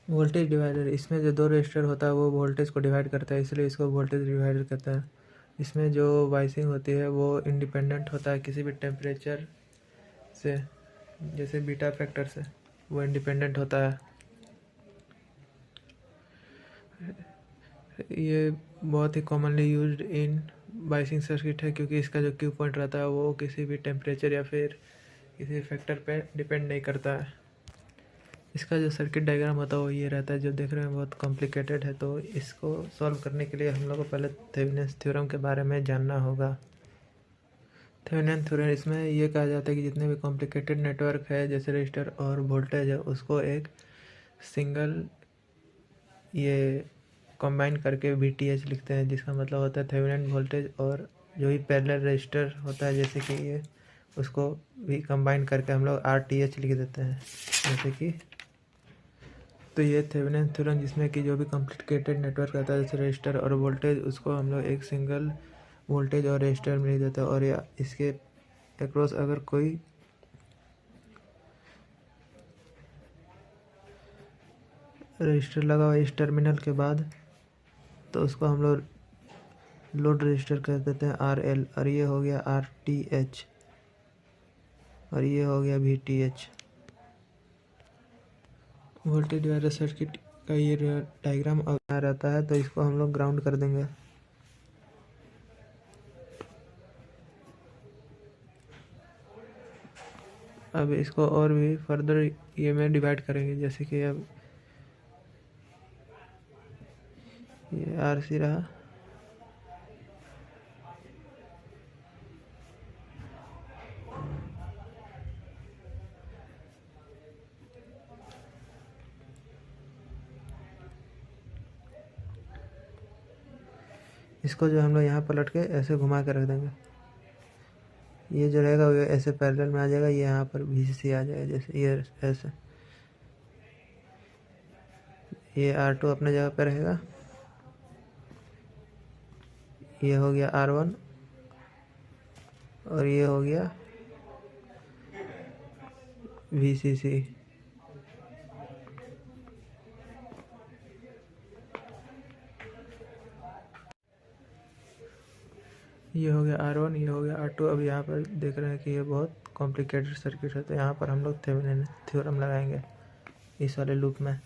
Voltage divider, इसमें जो दो रजिस्टर होता है वो वोल्टेज को डिवाइड करता है, इसलिए इसको वोल्टेज डिवाइडर कहता है। इसमें जो वाइसिंग होती है वो इंडिपेंडेंट होता है किसी भी टेम्परेचर से, जैसे बीटा फैक्टर से वो इंडिपेंडेंट होता है। ये बहुत ही कॉमनली यूज्ड इन वाइसिंग सर्किट है, क्योंकि इसका जो क्यू पॉइंट रहता है वो किसी भी टेम्परेचर या फिर किसी फैक्टर पे डिपेंड नहीं करता है। इसका जो सर्किट डायग्राम होता है वो ये रहता है, जो देखने में बहुत कॉम्प्लिकेटेड है। तो इसको सॉल्व करने के लिए हम लोग को पहले थेवेनिन्स थ्योरम के बारे में जानना होगा। थेवेनिन थ्योरम, इसमें ये कहा जाता है कि जितने भी कॉम्प्लिकेटेड नेटवर्क है जैसे रजिस्टर और वोल्टेज है, उसको एक सिंगल ये कंबाइन करके वीटीएच लिखते हैं, जिसका मतलब होता है थेवेनिन वोल्टेज। और जो भी पैरेलल रजिस्टर होता है जैसे कि ये, उसको भी कंबाइन करके हम लोग आरटीएच लिख देते हैं जैसे कि। तो ये थेवेनिन थ्योरम, जिसमें कि जो भी कॉम्प्लिकेटेड नेटवर्क रहता है जैसे रजिस्टर और वोल्टेज, उसको हम लोग एक सिंगल वोल्टेज और रजिस्टर में लिख देते हैं। और या इसके अक्रॉस अगर कोई रजिस्टर लगा हुआ इस टर्मिनल के बाद, तो उसको हम लोग लोड रजिस्टर कर देते हैं आर एल। और ये हो गया आर टी एच, और ये हो गया we T H. Voltage divider circuit का ये डायग्राम बना रहता है, तो इसको हम लोग ग्राउंड कर देंगे। अब इसको और भी फर्दर ये में डिवाइड करेंगे, जैसे कि अब ये आर सी रहा, इसको जो हम लोग यहाँ पलट के ऐसे घुमा के रख देंगे। ये जो रहेगा वो ऐसे पैरेलल में आ जाएगा, ये यहाँ पर वीसीसी आ जाएगा जैसे ये ऐसे। ये R2 अपने जगह पर रहेगा। ये हो गया R1 और ये हो गया VCC। ये हो गया R1, ये हो गया R2। अब यहाँ पर देख रहे हैं कि ये बहुत कॉम्प्लिकेटेड सर्किट है, तो यहाँ पर हम लोग थेवेनिन थ्योरम लगाएंगे इस वाले लूप में।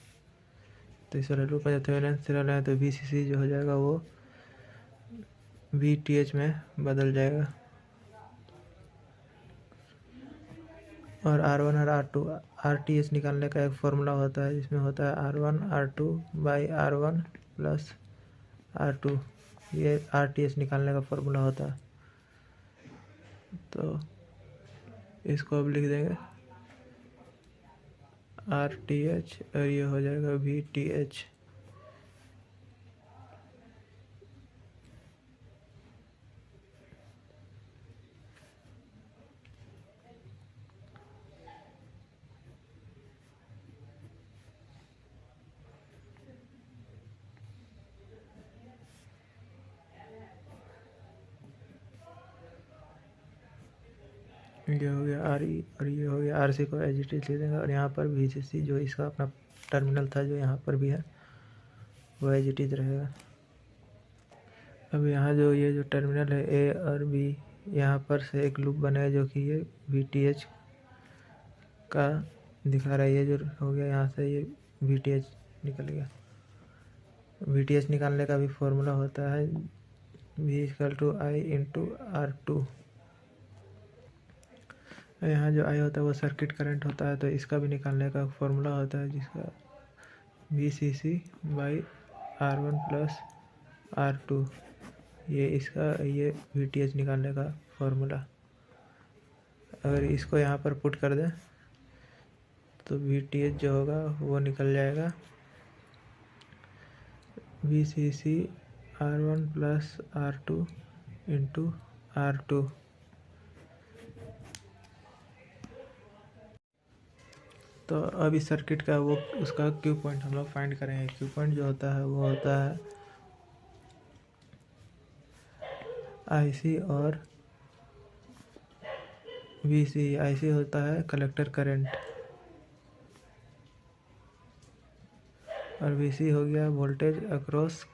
तो इस वाले लूप में जब थेवेनिन थ्योरम लगाएं तो VCC जो हो जाएगा वो VTH में बदल जाएगा। और R1 और R2 RTH निकालने का एक फॉर्मूला होता है, जिसमें होता है R1 R2 by R1 plus R2। ये RTH निकालने का फॉर्मूला होता है। तो इसको अब लिख देंगे RTH, और ये हो जाएगा VTH। ये हो गया RE, और ये हो गया RC को एज इट इज लिख देंगे। और यहाँ पर VCC जो इसका अपना टर्मिनल था जो यहाँ पर भी है, वो एज इट इज रहेगा। अब यहाँ जो ये जो टर्मिनल है A और B, यहाँ पर से एक लूप बनेगा जो कि ये VTH का दिखा रहा है। ये जो हो गया यहाँ से ये VTH निकल गया। VTH निकालने का भी फॉर्मूला होता है V=I/R2। यहाँ जो I होता है वो सर्किट करंट होता है, तो इसका भी निकालने का फॉर्मूला होता है, जिसका VCC/R1 प्लस R2। ये इसका ये VTH निकालने का फॉर्मूला। अगर इसको यहाँ पर पुट कर दें तो VTH जो होगा वो निकल जाएगा VCC/R1 plus R2 into R2। तो अब इस सर्किट का वो उसका क्यू पॉइंट हम लोग फाइंड करेंगे। क्यू पॉइंट जो होता है वो होता है IC और VC। IC होता है कलेक्टर करंट, और VC हो गया voltage across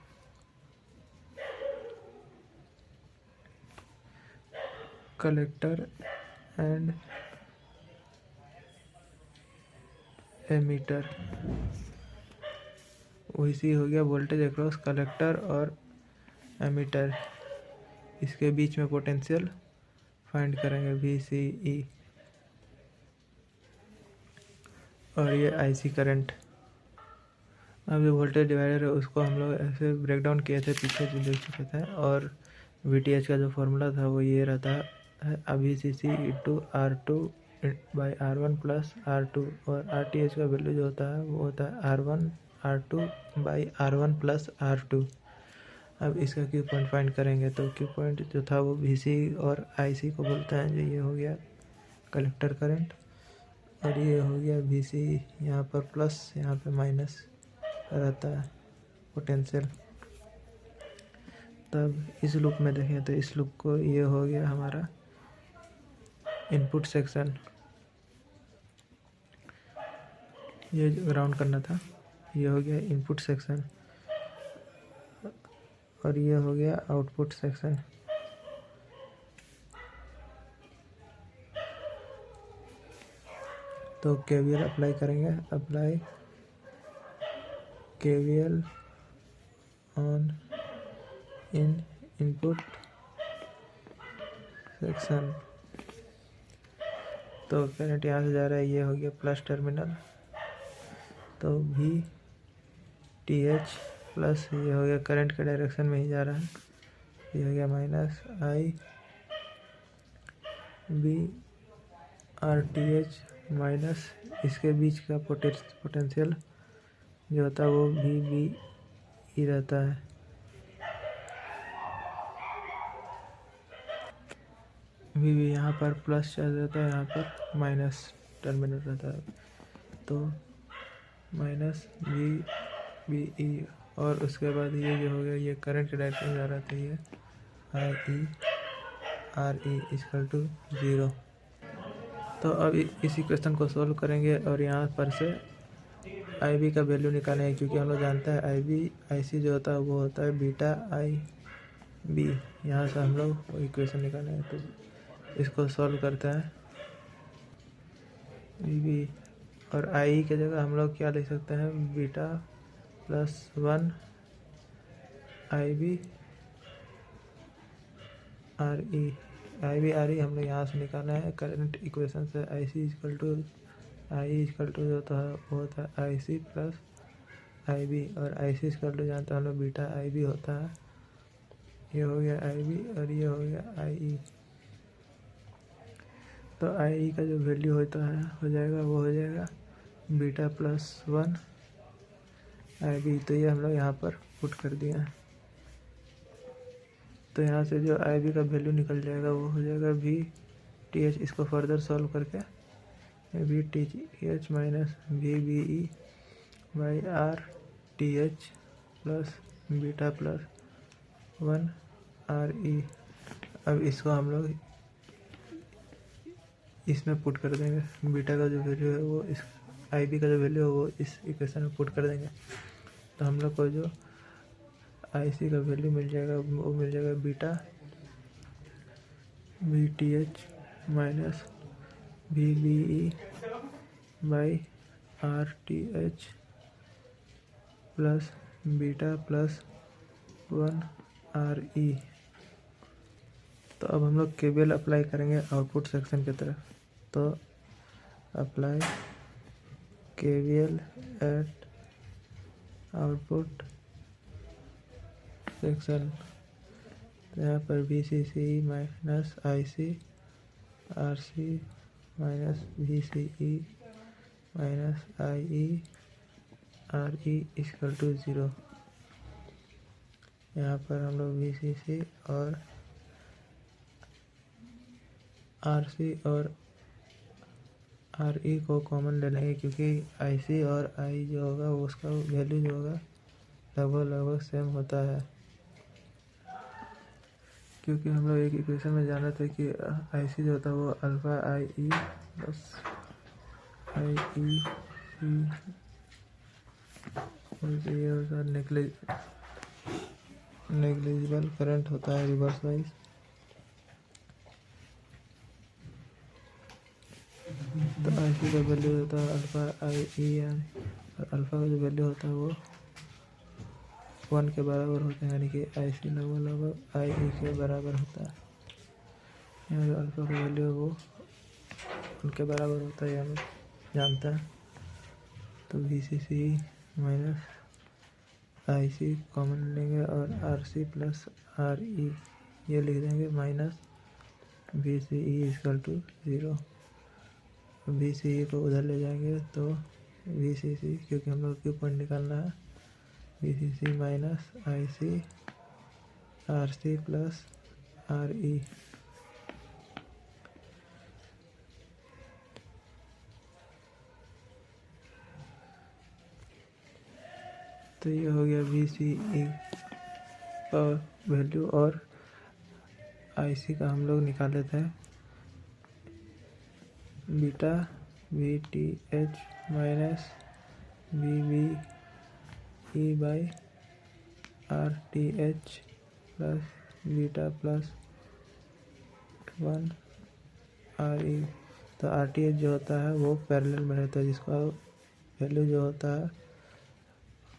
collector and emitter. VC हो गया वोल्टेज अक्रॉस कलेक्टर और एमीटर, इसके बीच में पोटेंशियल फाइंड करेंगे VCE। और ये IC करंट। अब जो वोल्टेज डिवाइडर है उसको हम लोग ऐसे ब्रेक डाउन किए थे पीछे जो देख चुके थे, और VTH का जो फॉर्मूला था वो ये रहता है अभी VCC into R2 by R1 plus R2, और RTH का वैल्यू जो होता है वो होता है R1 R2 by R1 plus R2। अब इसका क्यू पॉइंट फाइंड करेंगे, तो क्यू पॉइंट जो था वो VC और IC को बोलते हैं। जो ये हो गया कलेक्टर करंट, और ये हो गया VC, यहाँ पर प्लस यहाँ पे माइनस रहता है पोटेंशियल। तब इस लूप में देखें तो इस लूप को ये हो गया हमारा इनपुट सेक्शन, ये ग्राउंड करना था, ये हो गया इनपुट सेक्शन, और ये हो गया आउटपुट सेक्शन। तो KVL अप्लाई करेंगे, apply KVL on in input section. तो करंट यहाँ से जा रहा है, ये हो गया प्लस टर्मिनल, तो VTH प्लस, ये हो गया करंट के डायरेक्शन में ही जा रहा है, ये हो गया माइनस IBRTH माइनस, इसके बीच का पोटेंशियल जो होता है वो VBE रहता है। VB यहाँ पर प्लस चार्ज रहता है, यहाँ पर माइनस टर्मिनल रहता है, तो माइनस VBE। और उसके बाद ये जो हो गया ये करंट के डायरेक्शन में जा रहा था, ये IERE इक्वल टू 0। तो अब इस इक्वेशन को सॉल्व करेंगे और यहाँ पर से IB का वैल्यू निकालेंगे, क्योंकि हम लोग जानते हैं IC जो होता है वो होता है बीटा IB। यहाँ से हम लोग वो इक्वेशन निकालेंगे, तो इसको सॉल्व करते हैं। VB और IE की जगह हम लोग क्या लिख सकते हैं, beta plus 1 IB RE। IB RE हम लोग यहाँ से निकाला है करंट इक्वेशन से। IC equal to IE equal to जो होता है वो होता है IC प्लस IB, और IC इक्वल टू जानते हैं हम लोग बीटा IB होता है। ये हो गया IB और ये हो गया IE। तो IE का जो वैल्यू होता है हो जाएगा वो हो जाएगा बीटा प्लस 1 IB। तो ये हम लोग यहाँ पर पुट कर दिए हैं, तो यहाँ से जो IB का वैल्यू निकल जाएगा वो हो जाएगा VTH। इसको फर्दर सॉल्व करके VTH minus VBE by RTH plus beta plus 1 RE। अब इसको हम लोग इसमें पुट कर देंगे, बीटा का जो वैल्यू है वो इस IB का जो वैल्यू है वो इस इक्वेशन में पुट कर देंगे। तो हम लोग को जो IC का वैल्यू मिल जाएगा वो मिल जाएगा beta VTH minus VBE by RTH plus beta plus 1 RE। तो अब हम लोग KVL अप्लाई करेंगे आउटपुट सेक्शन की तरफ। तो apply KVL at output section. तो यहाँ पर VCC minus IC RC minus VCE minus IE RE equal to 0। यहाँ पर हम लोग VCC और RC और RE को कॉमन ले लेंगे, क्योंकि IC और I जो होगा वो उसका वैल्यू जो होगा लगभग सेम होता है। क्योंकि हम लोग एक इक्वेशन में जाना था कि IC जो होता है वो अल्फा IE प्लस IEC और ये होता है नेग्लिजिबल करंट होता है रिवर्स वाइज। तो IC का वैल्यू होता है अल्फा IE, और अल्फा का जो वैल्यू होता है वो 1 के बराबर होता है, यानी कि IC लगभग IE के बराबर होता है। यहाँ जो अल्फा का वैल्यू है वो 1 के बराबर होता है, हम जानते हैं। तो VCC माइनस IC कॉमन लेंगे और RC प्लस RE ये लिख देंगे, minus VCE equal to 0। VCE को उधर ले जाएंगे तो VCC, क्योंकि हम लोग क्यू पॉइंट निकालना है, VCC minus IC RC plus RE। तो ये हो गया VCE का वैल्यू, और IC का हम लोग निकाल लेते हैं beta VTH minus VBE by RTH plus beta plus 1 RE। तो RTH जो होता है वो पैरेलल में रहता है, जिसका वैल्यू जो होता है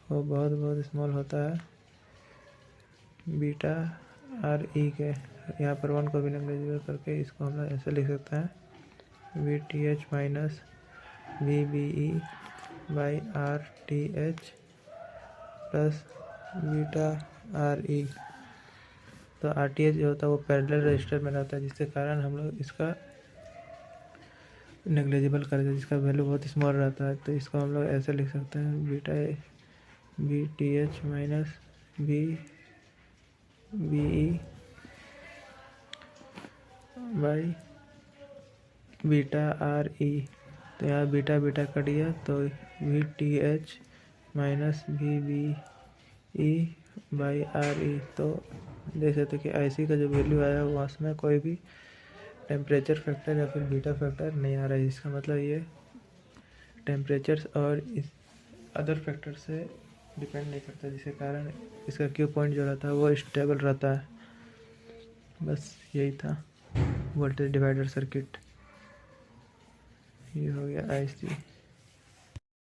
वो बहुत बहुत स्मॉल होता है बीटा RE के। यहाँ पर 1 को भी नेग्लिजिबल करके इसको हम लोग ऐसे लिख सकते हैं VTH minus VBE by RTH plus beta RE। तो RTH जो होता है वो पैरेलल रजिस्टर में रहता है, जिसके कारण हम लोग इसका नेग्लिजिबल कर देते हैं, जिसका वैल्यू बहुत स्मॉल रहता है। तो इसको हम लोग ऐसे लिख सकते हैं beta VTH minus VBE by beta RE। तो यहाँ बीटा बीटा कट गया, तो VTH minus VBE by RE। तो देख सकते कि IC का जो वैल्यू आया वो उसमें कोई भी टेम्परेचर फैक्टर या फिर बीटा फैक्टर नहीं आ रहा है, जिसका मतलब ये टेम्परेचर और इस अदर फैक्टर से डिपेंड नहीं करता, जिसके कारण इसका क्यू पॉइंट जो रहता है वो स्टेबल रहता है। बस यही था वोल्टेज डिवाइडर सर्किट। ये हो गया IC।